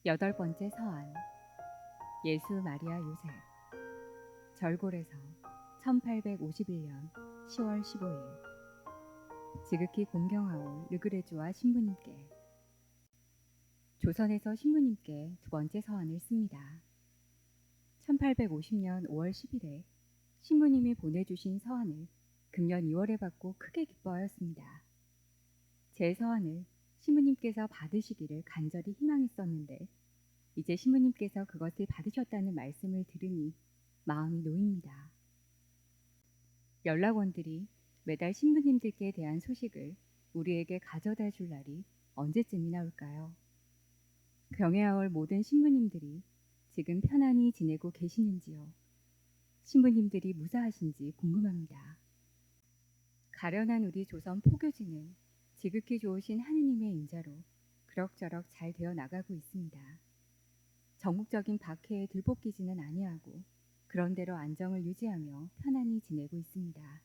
여덟 번째 서안. 예수 마리아 요셉. 절골에서 1851년 10월 15일. 지극히 공경하올 르그레주아 신부님께. 조선에서 신부님께 두 번째 서한을 씁니다. 1850년 5월 10일에 신부님이 보내주신 서한을 금년 2월에 받고 크게 기뻐하였습니다. 제 서한을 신부님께서 받으시기를 간절히 희망했었는데 이제 신부님께서 그것을 받으셨다는 말씀을 들으니 마음이 놓입니다. 연락원들이 매달 신부님들께 대한 소식을 우리에게 가져다 줄 날이 언제쯤이나 올까요? 경애하올 모든 신부님들이 지금 편안히 지내고 계시는지요? 신부님들이 무사하신지 궁금합니다. 가련한 우리 조선 포교지는 지극히 좋으신 하느님의 인자로 그럭저럭 잘 되어 나가고 있습니다. 전국적인 박해에 들볶이지는 아니하고 그런대로 안정을 유지하며 편안히 지내고 있습니다.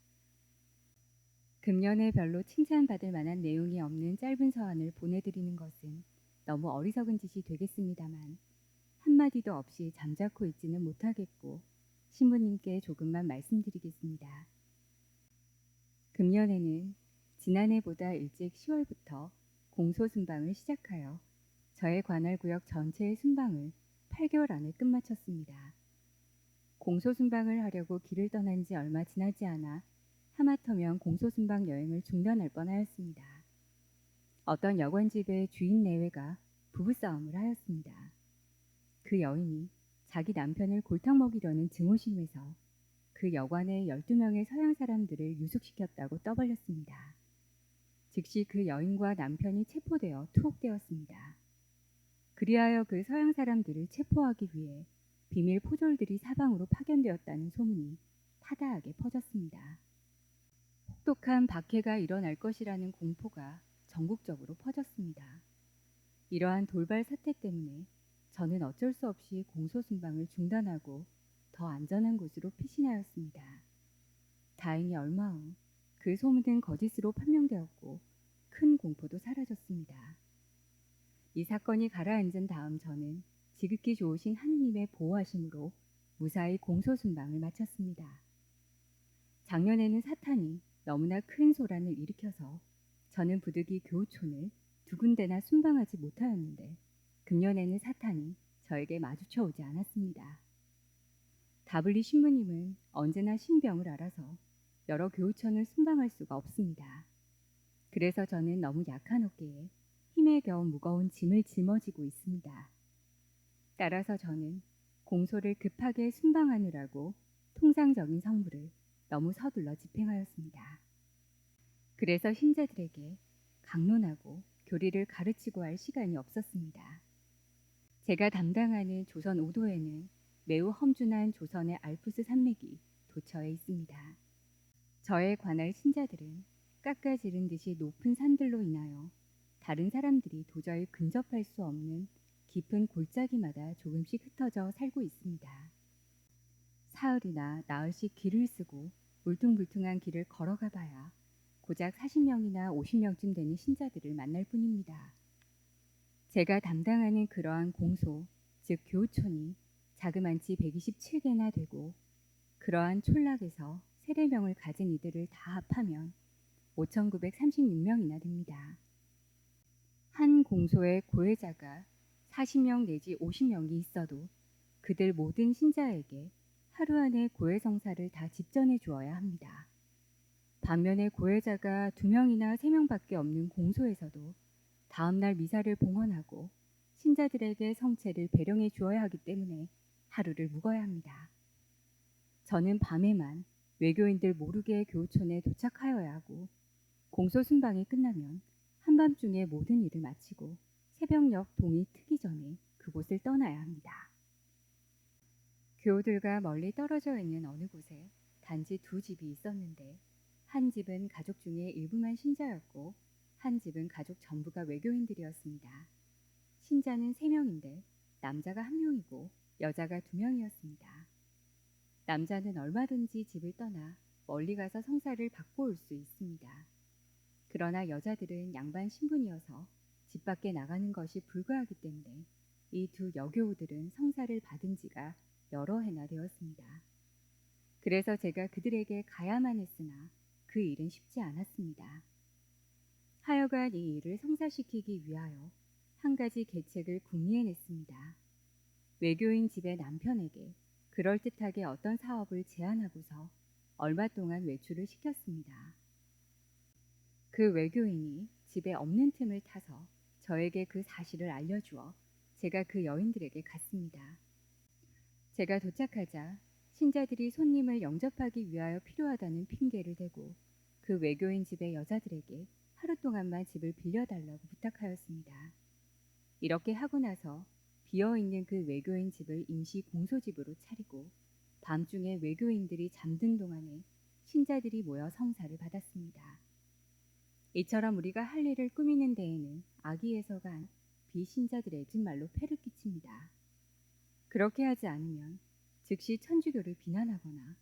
금년에 별로 칭찬받을 만한 내용이 없는 짧은 서한을 보내드리는 것은 너무 어리석은 짓이 되겠습니다만 한마디도 없이 잠자코 있지는 못하겠고 신부님께 조금만 말씀드리겠습니다. 금년에는 지난해보다 일찍 10월부터 공소순방을 시작하여 저의 관할구역 전체의 순방을 8개월 안에 끝마쳤습니다. 공소순방을 하려고 길을 떠난 지 얼마 지나지 않아 하마터면 공소순방 여행을 중단할 뻔하였습니다. 어떤 여관집의 주인 내외가 부부싸움을 하였습니다. 그 여인이 자기 남편을 골탕 먹이려는 증오심에서 그 여관의 12명의 서양 사람들을 유숙시켰다고 떠벌렸습니다. 즉시 그 여인과 남편이 체포되어 투옥되었습니다. 그리하여 그 서양 사람들을 체포하기 위해 비밀 포졸들이 사방으로 파견되었다는 소문이 타다하게 퍼졌습니다. 혹독한 박해가 일어날 것이라는 공포가 전국적으로 퍼졌습니다. 이러한 돌발 사태 때문에 저는 어쩔 수 없이 공소순방을 중단하고 더 안전한 곳으로 피신하였습니다. 다행히 얼마 후 그 소문은 거짓으로 판명되었고 큰 공포도 사라졌습니다. 이 사건이 가라앉은 다음 저는 지극히 좋으신 하느님의 보호하심으로 무사히 공소순방을 마쳤습니다. 작년에는 사탄이 너무나 큰 소란을 일으켜서 저는 부득이 교우촌을 두 군데나 순방하지 못하였는데 금년에는 사탄이 저에게 마주쳐 오지 않았습니다. 다블리 신부님은 언제나 신병을 알아서 여러 교우촌을 순방할 수가 없습니다. 그래서 저는 너무 약한 어깨에 힘에 겨워 무거운 짐을 짊어지고 있습니다. 따라서 저는 공소를 급하게 순방하느라고 통상적인 성물을 너무 서둘러 집행하였습니다. 그래서 신자들에게 강론하고 교리를 가르치고 할 시간이 없었습니다. 제가 담당하는 조선 5도에는 매우 험준한 조선의 알프스 산맥이 도처에 있습니다. 저에 관할 신자들은 깎아지른 듯이 높은 산들로 인하여 다른 사람들이 도저히 근접할 수 없는 깊은 골짜기마다 조금씩 흩어져 살고 있습니다. 사흘이나 나흘씩 길을 쓰고 울퉁불퉁한 길을 걸어가 봐야 고작 40명이나 50명쯤 되는 신자들을 만날 뿐입니다. 제가 담당하는 그러한 공소, 즉 교우촌이 자그만치 127개나 되고 그러한 촌락에서 세례명을 가진 이들을 다 합하면 5,936명이나 됩니다. 한 공소에 고해자가 40명 내지 50명이 있어도 그들 모든 신자에게 하루 안에 고해성사를 다 집전해 주어야 합니다. 반면에 고해자가 2명이나 3명밖에 없는 공소에서도 다음날 미사를 봉헌하고 신자들에게 성체를 배령해 주어야 하기 때문에 하루를 묵어야 합니다. 저는 밤에만 외교인들 모르게 교우촌에 도착하여야 하고 공소순방이 끝나면 한밤중에 모든 일을 마치고 새벽녘 동이 트기 전에 그곳을 떠나야 합니다. 교우들과 멀리 떨어져 있는 어느 곳에 단지 두 집이 있었는데 한 집은 가족 중에 일부만 신자였고 한 집은 가족 전부가 외교인들이었습니다. 신자는 3명인데 남자가 1명이고 여자가 2명이었습니다. 남자는 얼마든지 집을 떠나 멀리 가서 성사를 받고 올 수 있습니다. 그러나 여자들은 양반 신분이어서 집 밖에 나가는 것이 불가하기 때문에 이 두 여교우들은 성사를 받은 지가 여러 해나 되었습니다. 그래서 제가 그들에게 가야만 했으나 그 일은 쉽지 않았습니다. 하여간 이 일을 성사시키기 위하여 한 가지 계책을 궁리해냈습니다. 외교인 집의 남편에게 그럴듯하게 어떤 사업을 제안하고서 얼마 동안 외출을 시켰습니다. 그 외교인이 집에 없는 틈을 타서 저에게 그 사실을 알려주어 제가 그 여인들에게 갔습니다. 제가 도착하자 신자들이 손님을 영접하기 위하여 필요하다는 핑계를 대고 그 외교인 집의 여자들에게 하루 동안만 집을 빌려달라고 부탁하였습니다. 이렇게 하고 나서 비어있는 그 외교인 집을 임시 공소집으로 차리고 밤중에 외교인들이 잠든 동안에 신자들이 모여 성사를 받았습니다. 이처럼 우리가 할 일을 꾸미는 데에는 악의에서가 아닌 비신자들의 정말로 폐를 끼칩니다. 그렇게 하지 않으면 즉시 천주교를 비난하거나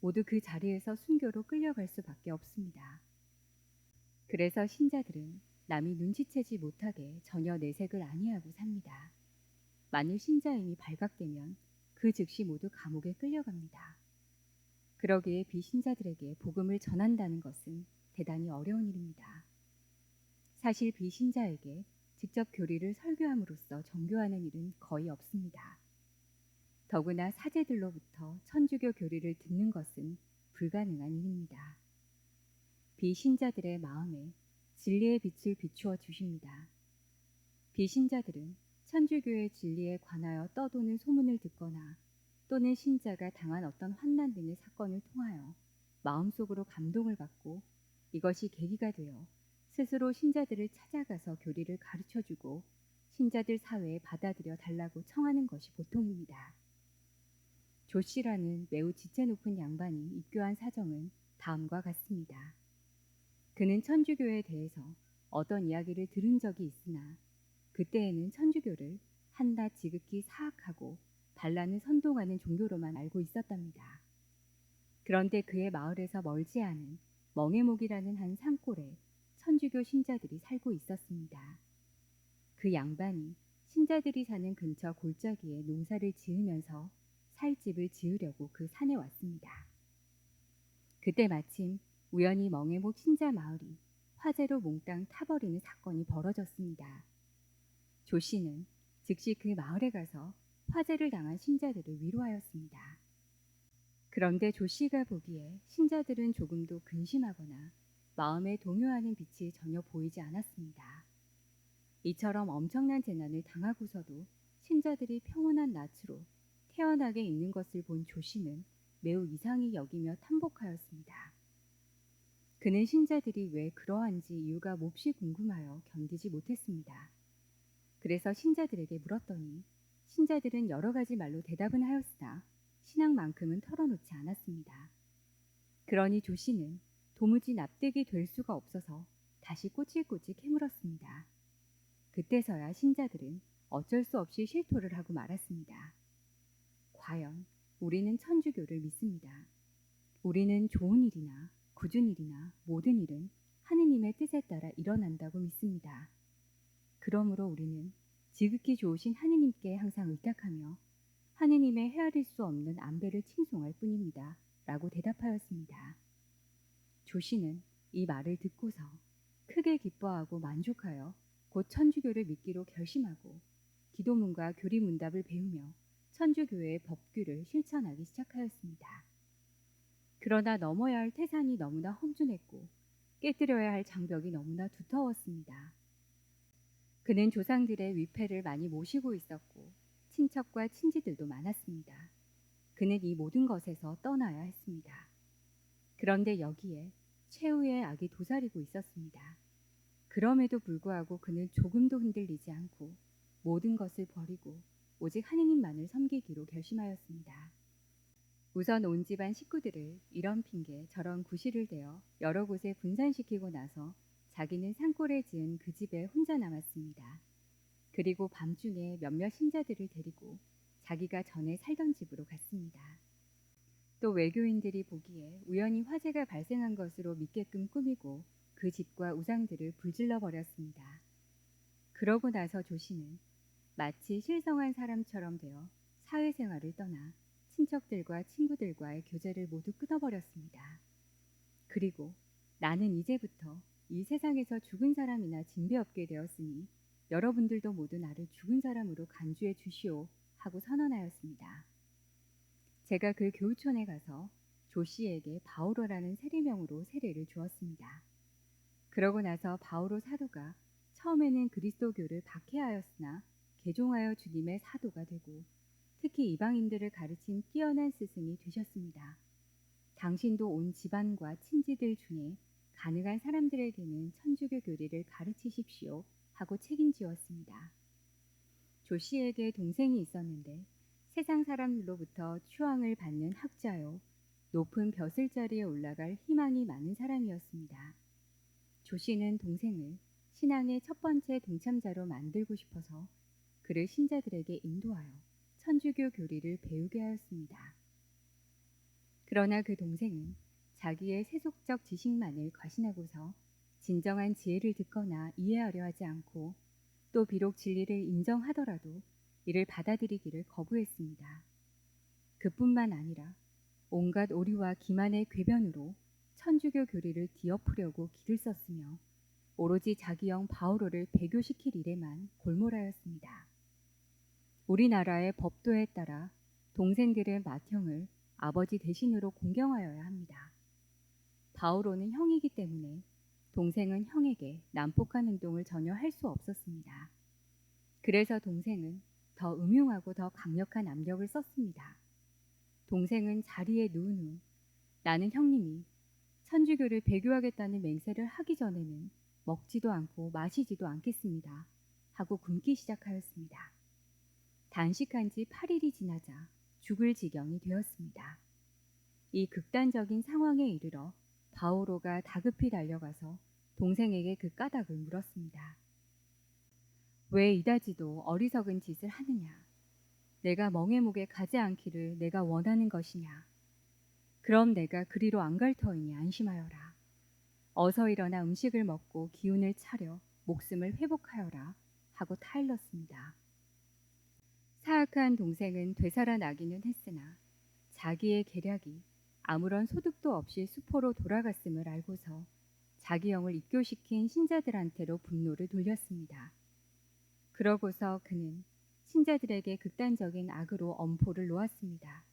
모두 그 자리에서 순교로 끌려갈 수밖에 없습니다. 그래서 신자들은 남이 눈치채지 못하게 전혀 내색을 아니하고 삽니다. 만일 신자임이 발각되면 그 즉시 모두 감옥에 끌려갑니다. 그러기에 비신자들에게 복음을 전한다는 것은 대단히 어려운 일입니다. 사실 비신자에게 직접 교리를 설교함으로써 정교하는 일은 거의 없습니다. 더구나 사제들로부터 천주교 교리를 듣는 것은 불가능한 일입니다. 비신자들의 마음에 진리의 빛을 비추어 주십니다. 비신자들은 천주교의 진리에 관하여 떠도는 소문을 듣거나 또는 신자가 당한 어떤 환난 등의 사건을 통하여 마음속으로 감동을 받고 이것이 계기가 되어 스스로 신자들을 찾아가서 교리를 가르쳐주고 신자들 사회에 받아들여 달라고 청하는 것이 보통입니다. 조 씨라는 매우 지체 높은 양반이 입교한 사정은 다음과 같습니다. 그는 천주교에 대해서 어떤 이야기를 들은 적이 있으나 그때에는 천주교를 한낱 지극히 사악하고 반란을 선동하는 종교로만 알고 있었답니다. 그런데 그의 마을에서 멀지 않은 멍해목이라는 한 산골에 천주교 신자들이 살고 있었습니다. 그 양반이 신자들이 사는 근처 골짜기에 농사를 지으면서 살 집을 지으려고 그 산에 왔습니다. 그때 마침 우연히 멍해목 신자 마을이 화재로 몽땅 타버리는 사건이 벌어졌습니다. 조 씨는 즉시 그 마을에 가서 화재를 당한 신자들을 위로하였습니다. 그런데 조 씨가 보기에 신자들은 조금도 근심하거나 마음에 동요하는 빛이 전혀 보이지 않았습니다. 이처럼 엄청난 재난을 당하고서도 신자들이 평온한 낯으로 태연하게 있는 것을 본 조 씨는 매우 이상히 여기며 탐복하였습니다. 그는 신자들이 왜 그러한지 이유가 몹시 궁금하여 견디지 못했습니다. 그래서 신자들에게 물었더니 신자들은 여러 가지 말로 대답은 하였으나 신앙만큼은 털어놓지 않았습니다. 그러니 조 씨는 도무지 납득이 될 수가 없어서 다시 꼬질꼬질 캐물었습니다. 그때서야 신자들은 어쩔 수 없이 실토를 하고 말았습니다. 과연 우리는 천주교를 믿습니다. 우리는 좋은 일이나 굳은 일이나 모든 일은 하느님의 뜻에 따라 일어난다고 믿습니다. 그러므로 우리는 지극히 좋으신 하느님께 항상 의탁하며 하느님의 헤아릴 수 없는 안배를 칭송할 뿐입니다. 라고 대답하였습니다. 조 씨는 이 말을 듣고서 크게 기뻐하고 만족하여 곧 천주교를 믿기로 결심하고 기도문과 교리문답을 배우며 천주교의 법규를 실천하기 시작하였습니다. 그러나 넘어야 할 태산이 너무나 험준했고 깨뜨려야 할 장벽이 너무나 두터웠습니다. 그는 조상들의 위패를 많이 모시고 있었고 친척과 친지들도 많았습니다. 그는 이 모든 것에서 떠나야 했습니다. 그런데 여기에 최후의 악이 도사리고 있었습니다. 그럼에도 불구하고 그는 조금도 흔들리지 않고 모든 것을 버리고 오직 하느님만을 섬기기로 결심하였습니다. 우선 온 집안 식구들을 이런 핑계 저런 구실을 대어 여러 곳에 분산시키고 나서 자기는 산골에 지은 그 집에 혼자 남았습니다. 그리고 밤중에 몇몇 신자들을 데리고 자기가 전에 살던 집으로 갔습니다. 또 외교인들이 보기에 우연히 화재가 발생한 것으로 믿게끔 꾸미고 그 집과 우상들을 불질러 버렸습니다. 그러고 나서 조 씨는 마치 실성한 사람처럼 되어 사회생활을 떠나 친척들과 친구들과의 교제를 모두 끊어버렸습니다. 그리고 나는 이제부터 이 세상에서 죽은 사람이나 징배없게 되었으니 여러분들도 모두 나를 죽은 사람으로 간주해 주시오 하고 선언하였습니다. 제가 그 교우촌에 가서 조 씨에게 바오로라는 세례명으로 세례를 주었습니다. 그러고 나서 바오로 사도가 처음에는 그리스도교를 박해하였으나 개종하여 주님의 사도가 되고 특히 이방인들을 가르친 뛰어난 스승이 되셨습니다. 당신도 온 집안과 친지들 중에 가능한 사람들에게는 천주교 교리를 가르치십시오 하고 책임지었습니다. 조 씨에게 동생이 있었는데 세상 사람들로부터 추앙을 받는 학자요, 높은 벼슬자리에 올라갈 희망이 많은 사람이었습니다. 조 씨는 동생을 신앙의 첫 번째 동참자로 만들고 싶어서 그를 신자들에게 인도하여 천주교 교리를 배우게 하였습니다. 그러나 그 동생은 자기의 세속적 지식만을 과신하고서 진정한 지혜를 듣거나 이해하려 하지 않고 또 비록 진리를 인정하더라도 이를 받아들이기를 거부했습니다. 그뿐만 아니라 온갖 오류와 기만의 궤변으로 천주교 교리를 뒤엎으려고 길을 썼으며 오로지 자기 형 바오로를 배교시킬 일에만 골몰하였습니다. 우리나라의 법도에 따라 동생들의 맏형을 아버지 대신으로 공경하여야 합니다. 바오로는 형이기 때문에 동생은 형에게 난폭한 행동을 전혀 할 수 없었습니다. 그래서 동생은 더 음흉하고 더 강력한 압력을 썼습니다. 동생은 자리에 누운 후 나는 형님이 천주교를 배교하겠다는 맹세를 하기 전에는 먹지도 않고 마시지도 않겠습니다 하고 굶기 시작하였습니다. 단식한 지 8일이 지나자 죽을 지경이 되었습니다. 이 극단적인 상황에 이르러 바오로가 다급히 달려가서 동생에게 그 까닭을 물었습니다. 왜 이다지도 어리석은 짓을 하느냐? 내가 멍에목에 가지 않기를 내가 원하는 것이냐? 그럼 내가 그리로 안 갈 터이니 안심하여라. 어서 일어나 음식을 먹고 기운을 차려 목숨을 회복하여라 하고 타일렀습니다. 사악한 동생은 되살아나기는 했으나 자기의 계략이 아무런 소득도 없이 수포로 돌아갔음을 알고서 자기 영을 입교시킨 신자들한테로 분노를 돌렸습니다. 그러고서 그는 신자들에게 극단적인 악으로 엄포를 놓았습니다.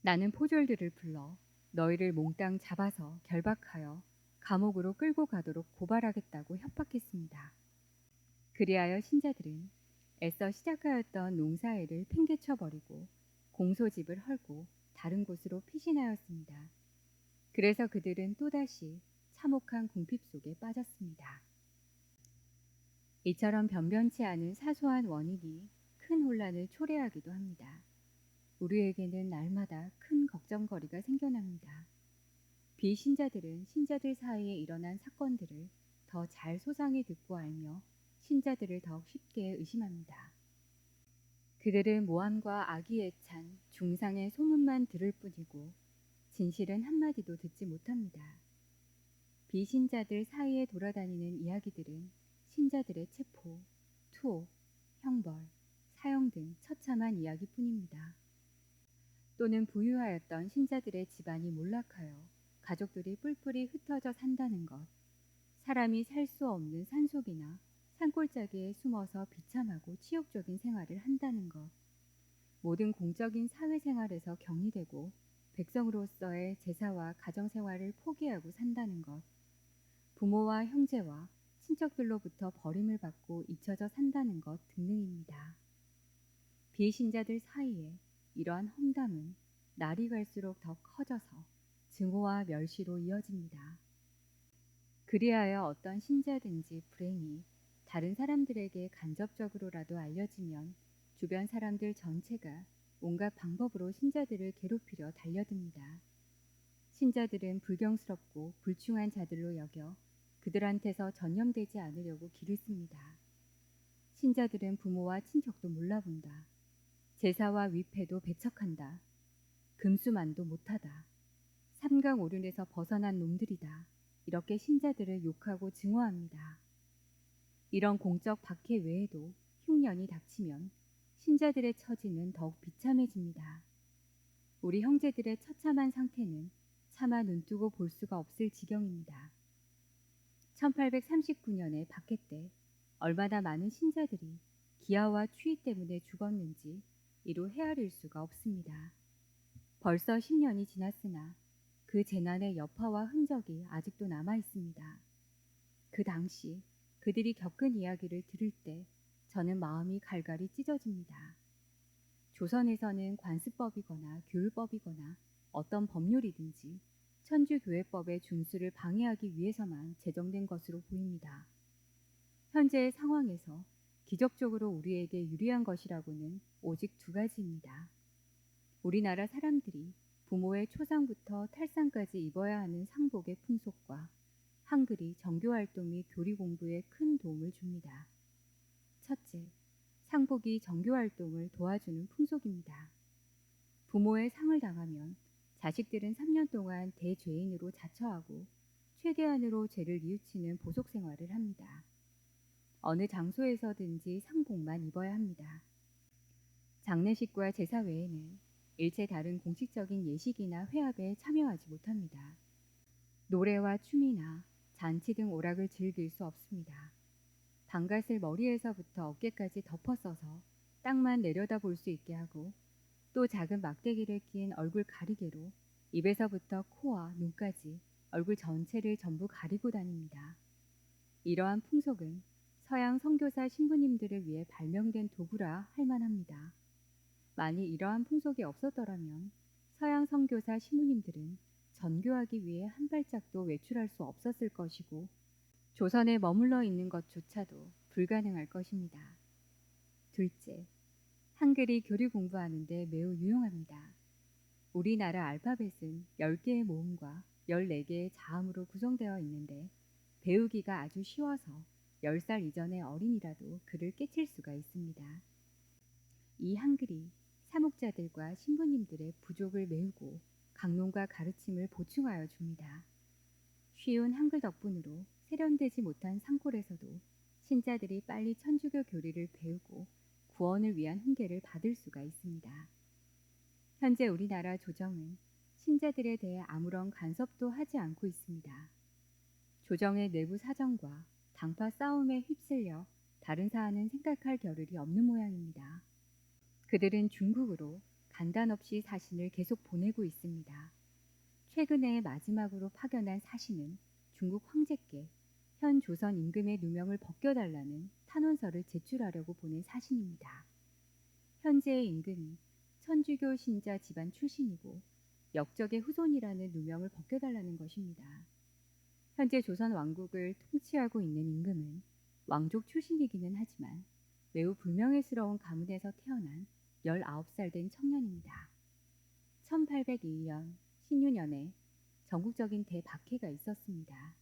나는 포졸들을 불러 너희를 몽땅 잡아서 결박하여 감옥으로 끌고 가도록 고발하겠다고 협박했습니다. 그리하여 신자들은 애써 시작하였던 농사일을 팽개쳐버리고 공소집을 헐고 다른 곳으로 피신하였습니다. 그래서 그들은 또다시 참혹한 궁핍 속에 빠졌습니다. 이처럼 변변치 않은 사소한 원인이 큰 혼란을 초래하기도 합니다. 우리에게는 날마다 큰 걱정거리가 생겨납니다. 비신자들은 신자들 사이에 일어난 사건들을 더 잘 소상히 듣고 알며 신자들을 더욱 쉽게 의심합니다. 그들은 모함과 악의에 찬 중상의 소문만 들을 뿐이고 진실은 한마디도 듣지 못합니다. 비신자들 사이에 돌아다니는 이야기들은 신자들의 체포, 투옥, 형벌, 사형 등 처참한 이야기뿐입니다. 또는 부유하였던 신자들의 집안이 몰락하여 가족들이 뿔뿔이 흩어져 산다는 것, 사람이 살 수 없는 산속이나 산골짜기에 숨어서 비참하고 치욕적인 생활을 한다는 것, 모든 공적인 사회생활에서 격리되고 백성으로서의 제사와 가정생활을 포기하고 산다는 것, 부모와 형제와 친척들로부터 버림을 받고 잊혀져 산다는 것 등등입니다. 비신자들 사이에 이러한 험담은 날이 갈수록 더 커져서 증오와 멸시로 이어집니다. 그리하여 어떤 신자든지 불행히 다른 사람들에게 간접적으로라도 알려지면 주변 사람들 전체가 온갖 방법으로 신자들을 괴롭히려 달려듭니다. 신자들은 불경스럽고 불충한 자들로 여겨 그들한테서 전염되지 않으려고 길을 씁니다. 신자들은 부모와 친척도 몰라본다. 제사와 위패도 배척한다. 금수만도 못하다. 삼강오륜에서 벗어난 놈들이다. 이렇게 신자들을 욕하고 증오합니다. 이런 공적 박해 외에도 흉년이 닥치면 신자들의 처지는 더욱 비참해집니다. 우리 형제들의 처참한 상태는 차마 눈뜨고 볼 수가 없을 지경입니다. 1839년에 박해 때 얼마나 많은 신자들이 기아와 추위 때문에 죽었는지 이루 헤아릴 수가 없습니다. 벌써 10년이 지났으나 그 재난의 여파와 흔적이 아직도 남아 있습니다. 그 당시 그들이 겪은 이야기를 들을 때 저는 마음이 갈갈이 찢어집니다. 조선에서는 관습법이거나 규율법이거나 어떤 법률이든지 천주교회법의 준수를 방해하기 위해서만 제정된 것으로 보입니다. 현재의 상황에서 기적적으로 우리에게 유리한 것이라고는 오직 두 가지입니다. 우리나라 사람들이 부모의 초상부터 탈상까지 입어야 하는 상복의 풍속과 한글이 정교활동 및 교리 공부에 큰 도움을 줍니다. 첫째, 상복이 정교활동을 도와주는 풍속입니다. 부모의 상을 당하면 자식들은 3년 동안 대죄인으로 자처하고 최대한으로 죄를 뉘우치는 보속 생활을 합니다. 어느 장소에서든지 상복만 입어야 합니다. 장례식과 제사 외에는 일체 다른 공식적인 예식이나 회합에 참여하지 못합니다. 노래와 춤이나 잔치 등 오락을 즐길 수 없습니다. 방갓을 머리에서부터 어깨까지 덮어 써서 땅만 내려다 볼 수 있게 하고 또 작은 막대기를 낀 얼굴 가리개로 입에서부터 코와 눈까지 얼굴 전체를 전부 가리고 다닙니다. 이러한 풍속은 서양 선교사 신부님들을 위해 발명된 도구라 할 만합니다. 만일 이러한 풍속이 없었더라면 서양 선교사 신부님들은 전교하기 위해 한 발짝도 외출할 수 없었을 것이고 조선에 머물러 있는 것조차도 불가능할 것입니다. 둘째, 한글이 교리 공부하는 데 매우 유용합니다. 우리나라 알파벳은 10개의 모음과 14개의 자음으로 구성되어 있는데 배우기가 아주 쉬워서 10살 이전의 어린이라도 글을 깨칠 수가 있습니다. 이 한글이 사목자들과 신부님들의 부족을 메우고 강론과 가르침을 보충하여 줍니다. 쉬운 한글 덕분으로 세련되지 못한 산골에서도 신자들이 빨리 천주교 교리를 배우고 구원을 위한 훈계를 받을 수가 있습니다. 현재 우리나라 조정은 신자들에 대해 아무런 간섭도 하지 않고 있습니다. 조정의 내부 사정과 당파 싸움에 휩쓸려 다른 사안은 생각할 겨를이 없는 모양입니다. 그들은 중국으로 간단 없이 사신을 계속 보내고 있습니다. 최근에 마지막으로 파견한 사신은 중국 황제께 현 조선 임금의 누명을 벗겨달라는 탄원서를 제출하려고 보낸 사신입니다. 현재의 임금이 천주교 신자 집안 출신이고 역적의 후손이라는 누명을 벗겨달라는 것입니다. 현재 조선 왕국을 통치하고 있는 임금은 왕족 출신이기는 하지만 매우 불명예스러운 가문에서 태어난 19살 된 청년입니다. 1802년 신유년에 전국적인 대박해가 있었습니다.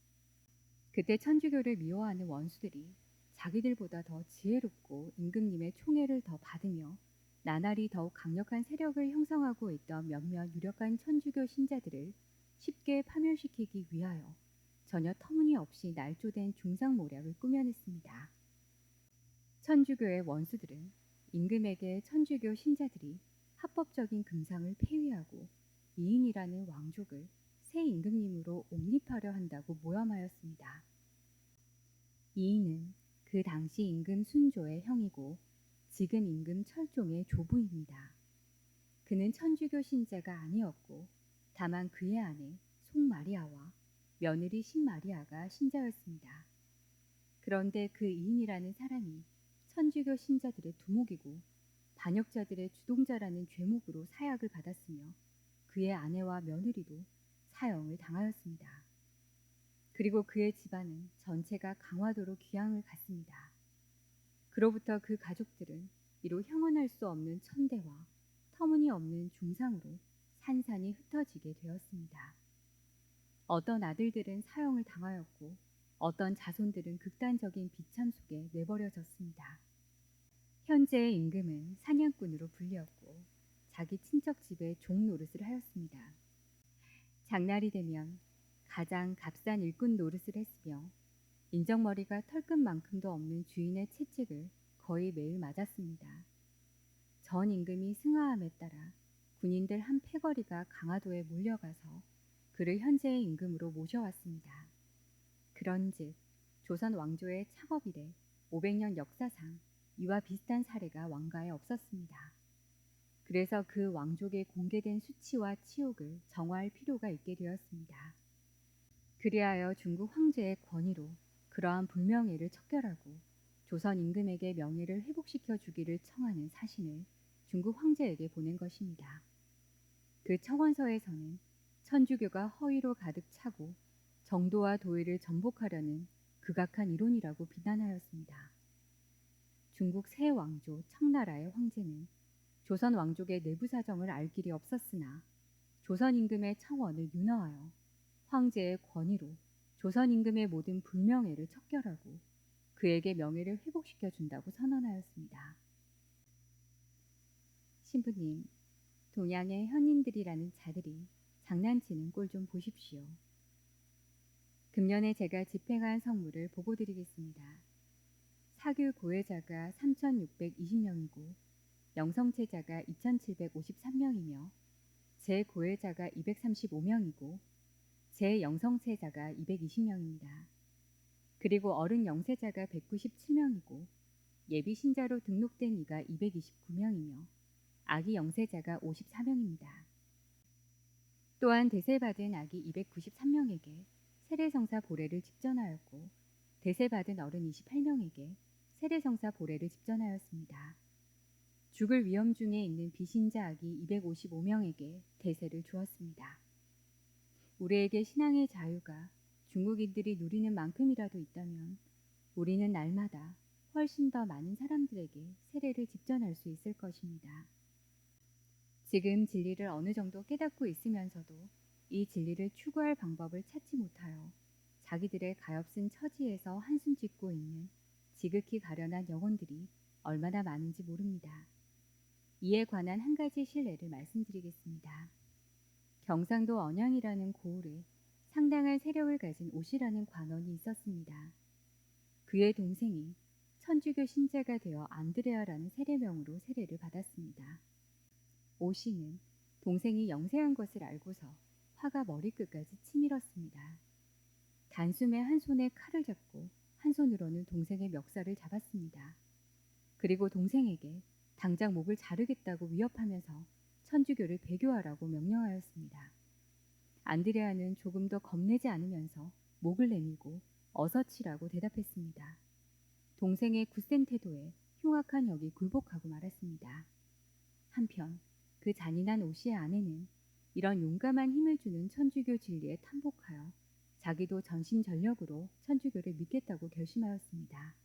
그때 천주교를 미워하는 원수들이 자기들보다 더 지혜롭고 임금님의 총애를 더 받으며 나날이 더욱 강력한 세력을 형성하고 있던 몇몇 유력한 천주교 신자들을 쉽게 파멸시키기 위하여 전혀 터무니없이 날조된 중상모략을 꾸며냈습니다. 천주교의 원수들은 임금에게 천주교 신자들이 합법적인 금상을 폐위하고 이인이라는 왕족을 새 임금님으로 옹립하려 한다고 모함하였습니다. 이인은 그 당시 임금 순조의 형이고 지금 임금 철종의 조부입니다. 그는 천주교 신자가 아니었고 다만 그의 아내 송마리아와 며느리 신마리아가 신자였습니다. 그런데 그 이인이라는 사람이 천주교 신자들의 두목이고 반역자들의 주동자라는 죄목으로 사약을 받았으며 그의 아내와 며느리도 사형을 당하였습니다. 그리고 그의 집안은 전체가 강화도로 귀향을 갔습니다. 그로부터 그 가족들은 이로 형언할 수 없는 천대와 터무니없는 중상으로 산산이 흩어지게 되었습니다. 어떤 아들들은 사형을 당하였고 어떤 자손들은 극단적인 비참 속에 내버려졌습니다. 현재의 임금은 사냥꾼으로 불리었고 자기 친척 집에 종 노릇을 하였습니다. 장날이 되면 가장 값싼 일꾼 노릇을 했으며 인정머리가 털끝만큼도 없는 주인의 채찍을 거의 매일 맞았습니다. 전 임금이 승하함에 따라 군인들 한 패거리가 강화도에 몰려가서 그를 현재의 임금으로 모셔왔습니다. 그런즉 조선 왕조의 창업 이래 500년 역사상 이와 비슷한 사례가 왕가에 없었습니다. 그래서 그 왕족의 공개된 수치와 치욕을 정화할 필요가 있게 되었습니다. 그리하여 중국 황제의 권위로 그러한 불명예를 척결하고 조선 임금에게 명예를 회복시켜 주기를 청하는 사신을 중국 황제에게 보낸 것입니다. 그 청원서에서는 천주교가 허위로 가득 차고 정도와 도의를 전복하려는 극악한 이론이라고 비난하였습니다. 중국 새 왕조 청나라의 황제는 조선 왕족의 내부 사정을 알 길이 없었으나 조선 임금의 청원을 윤허하여 황제의 권위로 조선 임금의 모든 불명예를 척결하고 그에게 명예를 회복시켜 준다고 선언하였습니다. 신부님, 동양의 현인들이라는 자들이 장난치는 꼴 좀 보십시오. 금년에 제가 집행한 성물을 보고드리겠습니다. 사규 고해자가 3,620명이고 영성체자가 2,753명이며 제 고해자가 235명이고 제 영성체자가 220명입니다. 그리고 어른 영세자가 197명이고 예비 신자로 등록된 이가 229명이며 아기 영세자가 54명입니다. 또한 대세받은 아기 293명에게 세례성사 보례를 집전하였고 대세받은 어른 28명에게 세례성사 보례를 집전하였습니다. 죽을 위험 중에 있는 비신자 아기 255명에게 대세를 주었습니다. 우리에게 신앙의 자유가 중국인들이 누리는 만큼이라도 있다면 우리는 날마다 훨씬 더 많은 사람들에게 세례를 집전할 수 있을 것입니다. 지금 진리를 어느 정도 깨닫고 있으면서도 이 진리를 추구할 방법을 찾지 못하여 자기들의 가엾은 처지에서 한숨 짓고 있는 지극히 가련한 영혼들이 얼마나 많은지 모릅니다. 이에 관한 한 가지 실례를 말씀드리겠습니다. 경상도 언양이라는 고을에 상당한 세력을 가진 오씨라는 관원이 있었습니다. 그의 동생이 천주교 신자가 되어 안드레아라는 세례명으로 세례를 받았습니다. 오씨는 동생이 영세한 것을 알고서 화가 머리끝까지 치밀었습니다. 단숨에 한 손에 칼을 잡고 한 손으로는 동생의 멱살을 잡았습니다. 그리고 동생에게 당장 목을 자르겠다고 위협하면서 천주교를 배교하라고 명령하였습니다. 안드레아는 조금 더 겁내지 않으면서 목을 내밀고 어서 치라고 대답했습니다. 동생의 굳센 태도에 흉악한 역이 굴복하고 말았습니다. 한편 그 잔인한 오씨의 아내는 이런 용감한 힘을 주는 천주교 진리에 탐복하여 자기도 전심전력으로 천주교를 믿겠다고 결심하였습니다.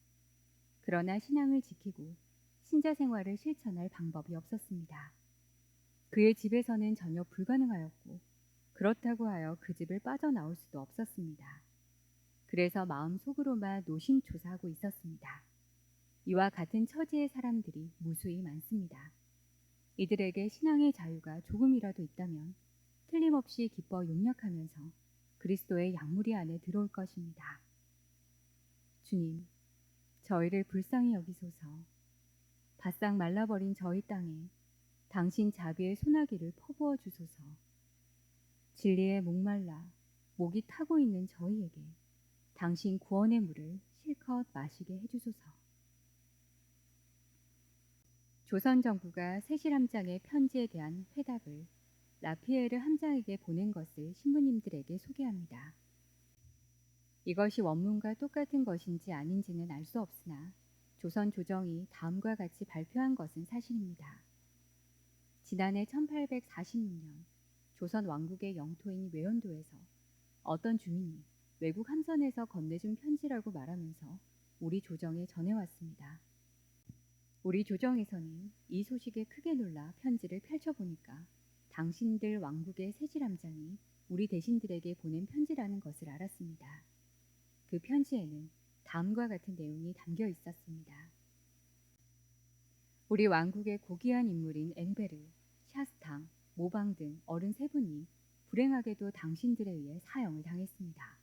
그러나 신앙을 지키고 신자 생활을 실천할 방법이 없었습니다. 그의 집에서는 전혀 불가능하였고 그렇다고 하여 그 집을 빠져나올 수도 없었습니다. 그래서 마음속으로만 노심초사하고 있었습니다. 이와 같은 처지의 사람들이 무수히 많습니다. 이들에게 신앙의 자유가 조금이라도 있다면 틀림없이 기뻐 용약하면서 그리스도의 양무리 안에 들어올 것입니다. 주님, 저희를 불쌍히 여기소서. 바싹 말라버린 저희 땅에 당신 자비의 소나기를 퍼부어 주소서. 진리에 목말라 목이 타고 있는 저희에게 당신 구원의 물을 실컷 마시게 해주소서. 조선 정부가 세실 함장의 편지에 대한 회답을 라피에르 함장에게 보낸 것을 신부님들에게 소개합니다. 이것이 원문과 똑같은 것인지 아닌지는 알 수 없으나 조선 조정이 다음과 같이 발표한 것은 사실입니다. 지난해 1846년 조선 왕국의 영토인 외연도에서 어떤 주민이 외국 함선에서 건네준 편지라고 말하면서 우리 조정에 전해왔습니다. 우리 조정에서는 이 소식에 크게 놀라 편지를 펼쳐보니까 당신들 왕국의 세실함장이 우리 대신들에게 보낸 편지라는 것을 알았습니다. 그 편지에는 다음과 같은 내용이 담겨 있었습니다. 우리 왕국의 고귀한 인물인 앵베르, 샤스탕, 모방 등 어른 세 분이 불행하게도 당신들에 의해 사형을 당했습니다.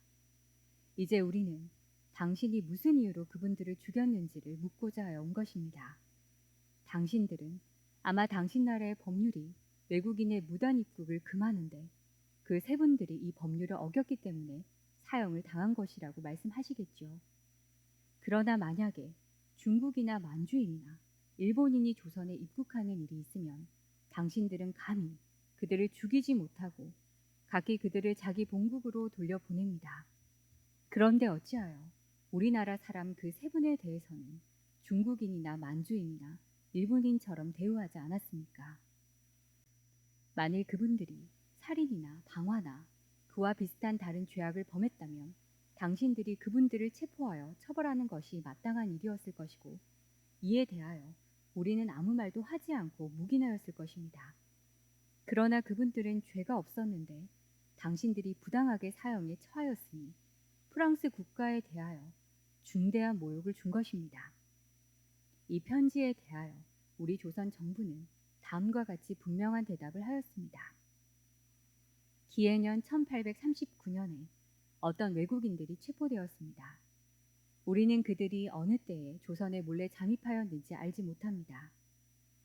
이제 우리는 당신이 무슨 이유로 그분들을 죽였는지를 묻고자 하여 온 것입니다. 당신들은 아마 당신 나라의 법률이 외국인의 무단 입국을 금하는데 그 세 분들이 이 법률을 어겼기 때문에 사형을 당한 것이라고 말씀하시겠죠. 그러나 만약에 중국이나 만주인이나 일본인이 조선에 입국하는 일이 있으면 당신들은 감히 그들을 죽이지 못하고 각기 그들을 자기 본국으로 돌려보냅니다. 그런데 어찌하여 우리나라 사람 그 세 분에 대해서는 중국인이나 만주인이나 일본인처럼 대우하지 않았습니까? 만일 그분들이 살인이나 방화나 그와 비슷한 다른 죄악을 범했다면 당신들이 그분들을 체포하여 처벌하는 것이 마땅한 일이었을 것이고 이에 대하여 우리는 아무 말도 하지 않고 묵인하였을 것입니다. 그러나 그분들은 죄가 없었는데 당신들이 부당하게 사형에 처하였으니 프랑스 국가에 대하여 중대한 모욕을 준 것입니다. 이 편지에 대하여 우리 조선 정부는 다음과 같이 분명한 대답을 하였습니다. 기해년 1839년에 어떤 외국인들이 체포되었습니다. 우리는 그들이 어느 때에 조선에 몰래 잠입하였는지 알지 못합니다.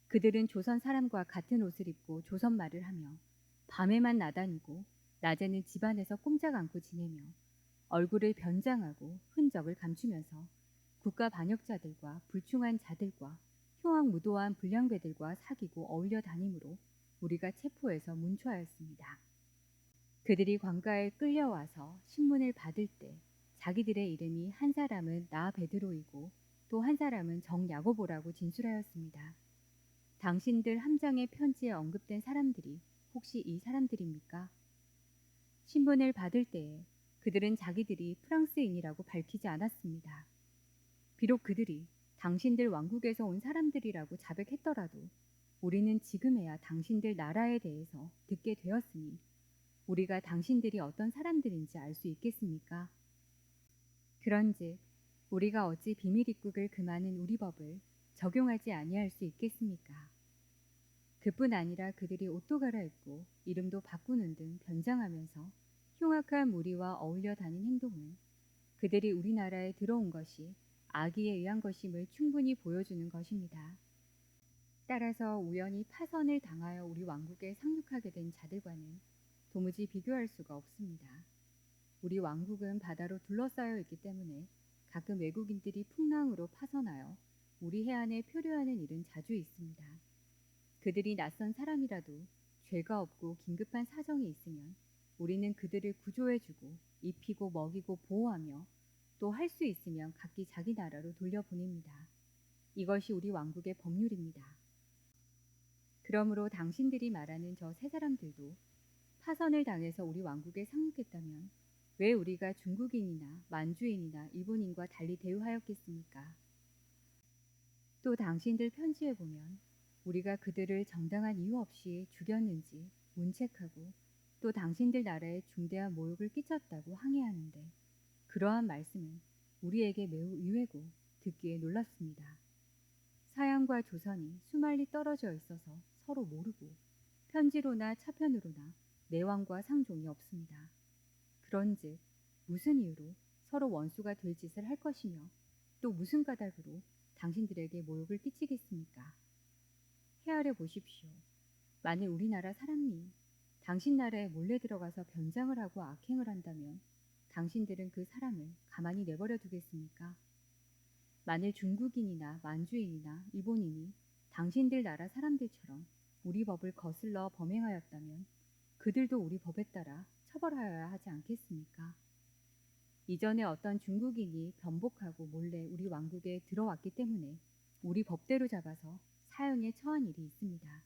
그들은 조선 사람과 같은 옷을 입고 조선말을 하며 밤에만 나다니고 낮에는 집안에서 꼼짝 않고 지내며 얼굴을 변장하고 흔적을 감추면서 국가 반역자들과 불충한 자들과 흉악무도한 불량배들과 사귀고 어울려 다니므로 우리가 체포해서 문초하였습니다. 그들이 관가에 끌려와서 신문을 받을 때 자기들의 이름이 한 사람은 나 베드로이고 또 한 사람은 정 야고보라고 진술하였습니다. 당신들 함장의 편지에 언급된 사람들이 혹시 이 사람들입니까? 신문을 받을 때에 그들은 자기들이 프랑스인이라고 밝히지 않았습니다. 비록 그들이 당신들 왕국에서 온 사람들이라고 자백했더라도 우리는 지금에야 당신들 나라에 대해서 듣게 되었으니 우리가 당신들이 어떤 사람들인지 알 수 있겠습니까? 그런즉 우리가 어찌 비밀 입국을 금하는 우리 법을 적용하지 아니할 수 있겠습니까? 그뿐 아니라 그들이 옷도 갈아입고 이름도 바꾸는 등 변장하면서 흉악한 무리와 어울려 다닌 행동은 그들이 우리나라에 들어온 것이 악의에 의한 것임을 충분히 보여주는 것입니다. 따라서 우연히 파선을 당하여 우리 왕국에 상륙하게 된 자들과는 도무지 비교할 수가 없습니다. 우리 왕국은 바다로 둘러싸여 있기 때문에 가끔 외국인들이 풍랑으로 파선하여 우리 해안에 표류하는 일은 자주 있습니다. 그들이 낯선 사람이라도 죄가 없고 긴급한 사정이 있으면 우리는 그들을 구조해주고 입히고 먹이고 보호하며 또 할 수 있으면 각기 자기 나라로 돌려보냅니다. 이것이 우리 왕국의 법률입니다. 그러므로 당신들이 말하는 저 세 사람들도 파선을 당해서 우리 왕국에 상륙했다면 왜 우리가 중국인이나 만주인이나 일본인과 달리 대우하였겠습니까? 또 당신들 편지에 보면 우리가 그들을 정당한 이유 없이 죽였는지 문책하고 또 당신들 나라에 중대한 모욕을 끼쳤다고 항의하는데 그러한 말씀은 우리에게 매우 의외고 듣기에 놀랍습니다. 서양과 조선이 수만리 떨어져 있어서 서로 모르고 편지로나 차편으로나 내왕과 상종이 없습니다. 그런즉 무슨 이유로 서로 원수가 될 짓을 할 것이며 또 무슨 까닭으로 당신들에게 모욕을 끼치겠습니까? 헤아려 보십시오. 만일 우리나라 사람이 당신 나라에 몰래 들어가서 변장을 하고 악행을 한다면 당신들은 그 사람을 가만히 내버려 두겠습니까? 만일 중국인이나 만주인이나 일본인이 당신들 나라 사람들처럼 우리 법을 거슬러 범행하였다면 그들도 우리 법에 따라 처벌하여야 하지 않겠습니까? 이전에 어떤 중국인이 변복하고 몰래 우리 왕국에 들어왔기 때문에 우리 법대로 잡아서 사형에 처한 일이 있습니다.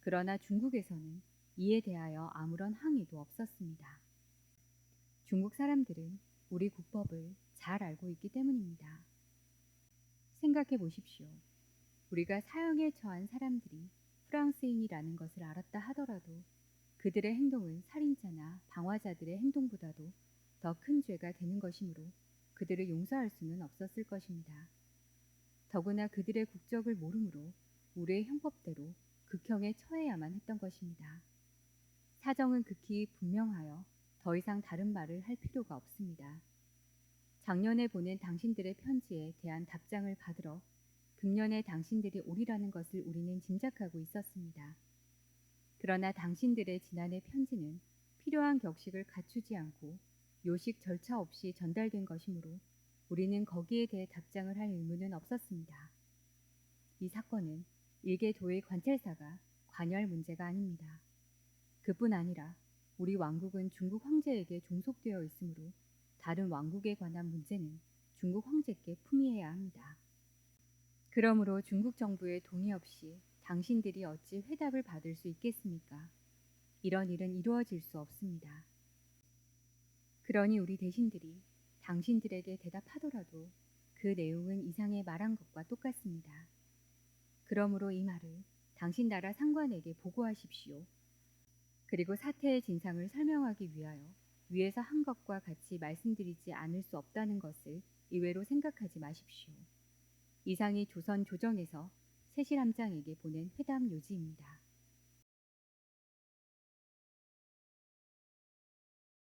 그러나 중국에서는 이에 대하여 아무런 항의도 없었습니다. 중국 사람들은 우리 국법을 잘 알고 있기 때문입니다. 생각해 보십시오. 우리가 사형에 처한 사람들이 프랑스인이라는 것을 알았다 하더라도 그들의 행동은 살인자나 방화자들의 행동보다도 더 큰 죄가 되는 것이므로 그들을 용서할 수는 없었을 것입니다. 더구나 그들의 국적을 모르므로 우리의 형법대로 극형에 처해야만 했던 것입니다. 사정은 극히 분명하여 더 이상 다른 말을 할 필요가 없습니다. 작년에 보낸 당신들의 편지에 대한 답장을 받으러 금년에 당신들이 오리라는 것을 우리는 짐작하고 있었습니다. 그러나 당신들의 지난해 편지는 필요한 격식을 갖추지 않고 요식 절차 없이 전달된 것이므로 우리는 거기에 대해 답장을 할 의무는 없었습니다. 이 사건은 일개 도의 관찰사가 관여할 문제가 아닙니다. 그뿐 아니라 우리 왕국은 중국 황제에게 종속되어 있으므로 다른 왕국에 관한 문제는 중국 황제께 품위해야 합니다. 그러므로 중국 정부의 동의 없이 당신들이 어찌 회답을 받을 수 있겠습니까? 이런 일은 이루어질 수 없습니다. 그러니 우리 대신들이 당신들에게 대답하더라도 그 내용은 이상에 말한 것과 똑같습니다. 그러므로 이 말을 당신 나라 상관에게 보고하십시오. 그리고 사태의 진상을 설명하기 위하여 위에서 한 것과 같이 말씀드리지 않을 수 없다는 것을 이외로 생각하지 마십시오. 이상이 조선 조정에서 세실함장에게 보낸 회담 요지입니다.